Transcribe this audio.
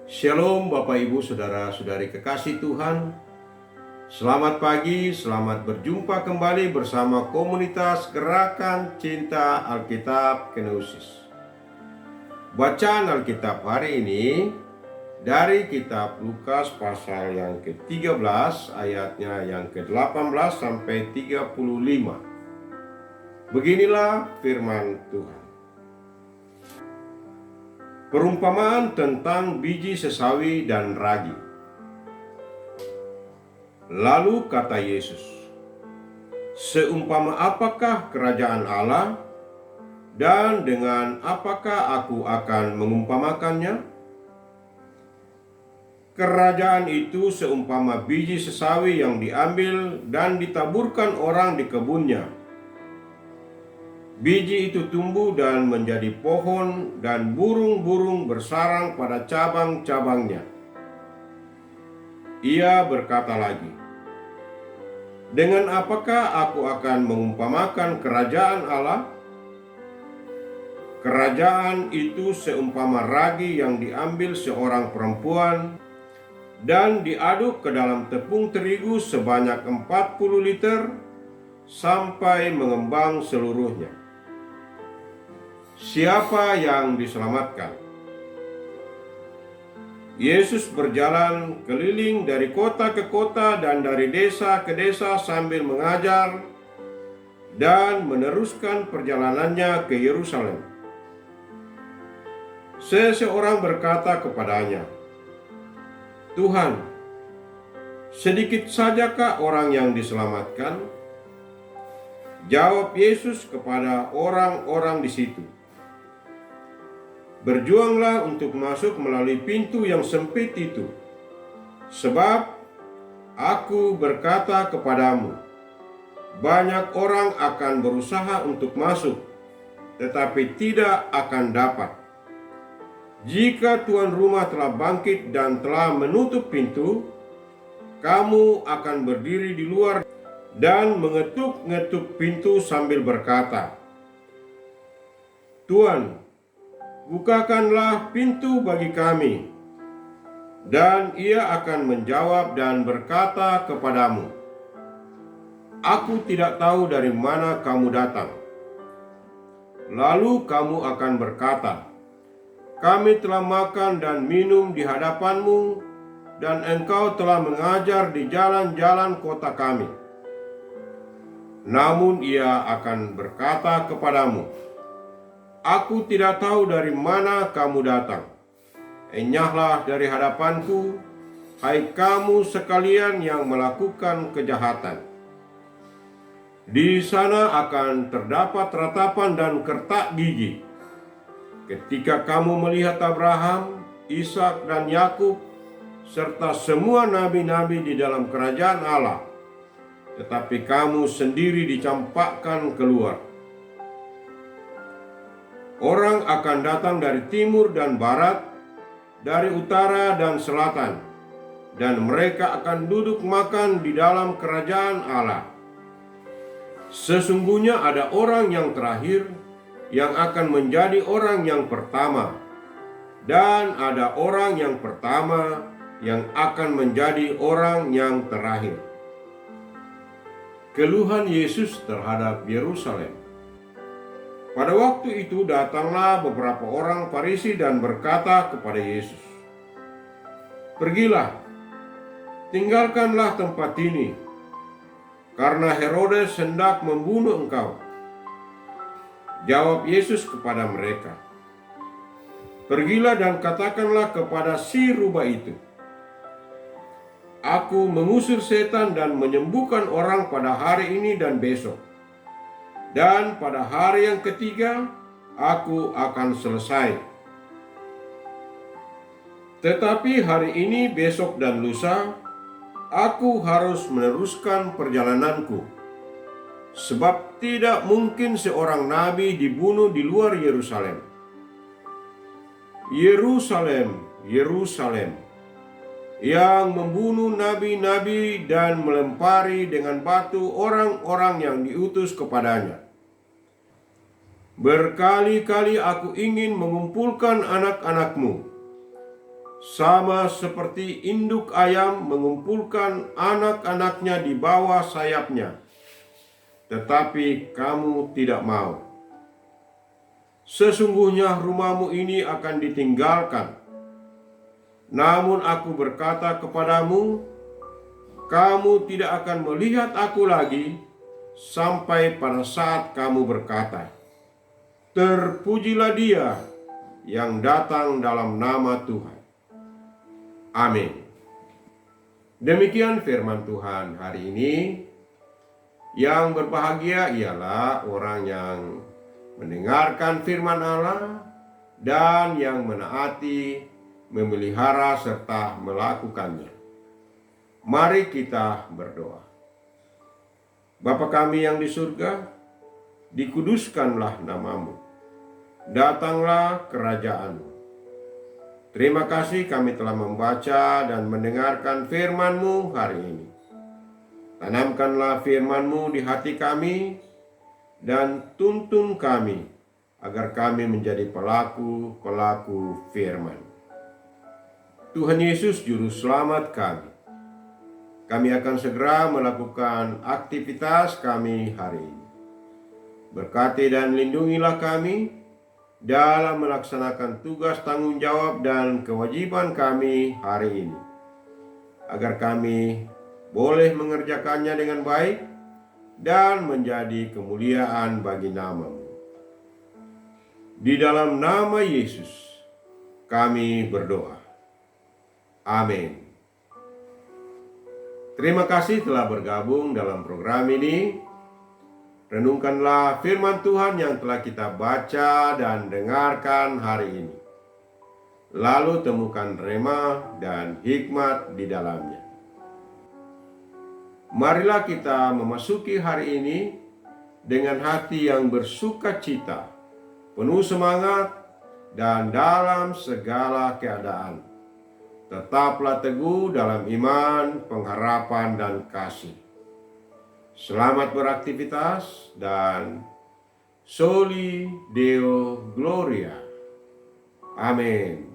Shalom Bapak Ibu Saudara-saudari kekasih Tuhan. Selamat pagi, selamat berjumpa kembali bersama komunitas Gerakan Cinta Alkitab Kenosis. Bacaan Alkitab hari ini dari kitab Lukas pasal yang ke-13 ayatnya yang ke-18 sampai 35. Beginilah firman Tuhan. Perumpamaan tentang biji sesawi dan ragi. Lalu kata Yesus, "Seumpama apakah kerajaan Allah, dan dengan apakah aku akan mengumpamakannya? Kerajaan itu seumpama biji sesawi yang diambil dan ditaburkan orang di kebunnya. Biji itu tumbuh dan menjadi pohon, dan burung-burung bersarang pada cabang-cabangnya." Ia berkata lagi, "Dengan apakah aku akan mengumpamakan kerajaan Allah? Kerajaan itu seumpama ragi yang diambil seorang perempuan dan diaduk ke dalam tepung terigu sebanyak 40 liter sampai mengembang seluruhnya. Siapa yang diselamatkan?" Yesus berjalan keliling dari kota ke kota dan dari desa ke desa sambil mengajar dan meneruskan perjalanannya ke Yerusalem. Seseorang berkata kepadanya, "Tuhan, sedikit sajakah orang yang diselamatkan?" Jawab Yesus kepada orang-orang di situ, "Berjuanglah untuk masuk melalui pintu yang sempit itu. Sebab aku berkata kepadamu, banyak orang akan berusaha untuk masuk, tetapi tidak akan dapat. Jika tuan rumah telah bangkit dan telah menutup pintu, kamu akan berdiri di luar dan mengetuk-ngetuk pintu sambil berkata, 'Tuan, bukakanlah pintu bagi kami.' Dan ia akan menjawab dan berkata kepadamu, 'Aku tidak tahu dari mana kamu datang.' Lalu kamu akan berkata, 'Kami telah makan dan minum di hadapanmu, dan engkau telah mengajar di jalan-jalan kota kami.' Namun ia akan berkata kepadamu, 'Aku tidak tahu dari mana kamu datang. Enyahlah dari hadapanku, hai kamu sekalian yang melakukan kejahatan.' Di sana akan terdapat ratapan dan kertak gigi ketika kamu melihat Abraham, Ishak, dan Yakub serta semua nabi-nabi di dalam kerajaan Allah, tetapi kamu sendiri dicampakkan keluar. Orang akan datang dari timur dan barat, dari utara dan selatan, dan mereka akan duduk makan di dalam kerajaan Allah. Sesungguhnya ada orang yang terakhir yang akan menjadi orang yang pertama, dan ada orang yang pertama yang akan menjadi orang yang terakhir." Keluhan Yesus terhadap Yerusalem. Pada waktu itu datanglah beberapa orang Farisi dan berkata kepada Yesus, "Pergilah, tinggalkanlah tempat ini, karena Herodes hendak membunuh engkau." Jawab Yesus kepada mereka, "Pergilah dan katakanlah kepada si rubah itu, Aku mengusir setan dan menyembuhkan orang pada hari ini dan besok. Dan pada hari yang ketiga, aku akan selesai. Tetapi hari ini, besok, dan lusa, aku harus meneruskan perjalananku. Sebab tidak mungkin seorang nabi dibunuh di luar Yerusalem. Yerusalem, Yerusalem, yang membunuh nabi-nabi dan melempari dengan batu orang-orang yang diutus kepadanya. Berkali-kali aku ingin mengumpulkan anak-anakmu, sama seperti induk ayam mengumpulkan anak-anaknya di bawah sayapnya, tetapi kamu tidak mau. Sesungguhnya rumahmu ini akan ditinggalkan. Namun aku berkata kepadamu, kamu tidak akan melihat aku lagi sampai pada saat kamu berkata, terpujilah Dia yang datang dalam nama Tuhan. Amin. Demikian firman Tuhan hari ini. Yang berbahagia ialah orang yang mendengarkan firman Allah dan yang menaati, memelihara serta melakukannya. Mari kita berdoa. Bapa kami yang di surga, dikuduskanlah namamu. Datanglah kerajaan-Mu. Terima kasih kami telah membaca dan mendengarkan firman-Mu hari ini. Tanamkanlah firman-Mu di hati kami dan tuntun kami agar kami menjadi pelaku-pelaku firman. Tuhan Yesus Juru Selamat kami. Kami akan segera melakukan aktivitas kami hari ini. Berkati dan lindungilah kami dalam melaksanakan tugas tanggung jawab dan kewajiban kami hari ini, agar kami boleh mengerjakannya dengan baik dan menjadi kemuliaan bagi nama-Mu. Di dalam nama Yesus kami berdoa. Amin. Terima kasih telah bergabung dalam program ini. Renungkanlah firman Tuhan yang telah kita baca dan dengarkan hari ini. Lalu temukan rema dan hikmat di dalamnya. Marilah kita memasuki hari ini dengan hati yang bersuka cita, penuh semangat, dan dalam segala keadaan. Tetaplah teguh dalam iman, pengharapan, dan kasih. Selamat beraktivitas dan Soli Deo Gloria. Amin.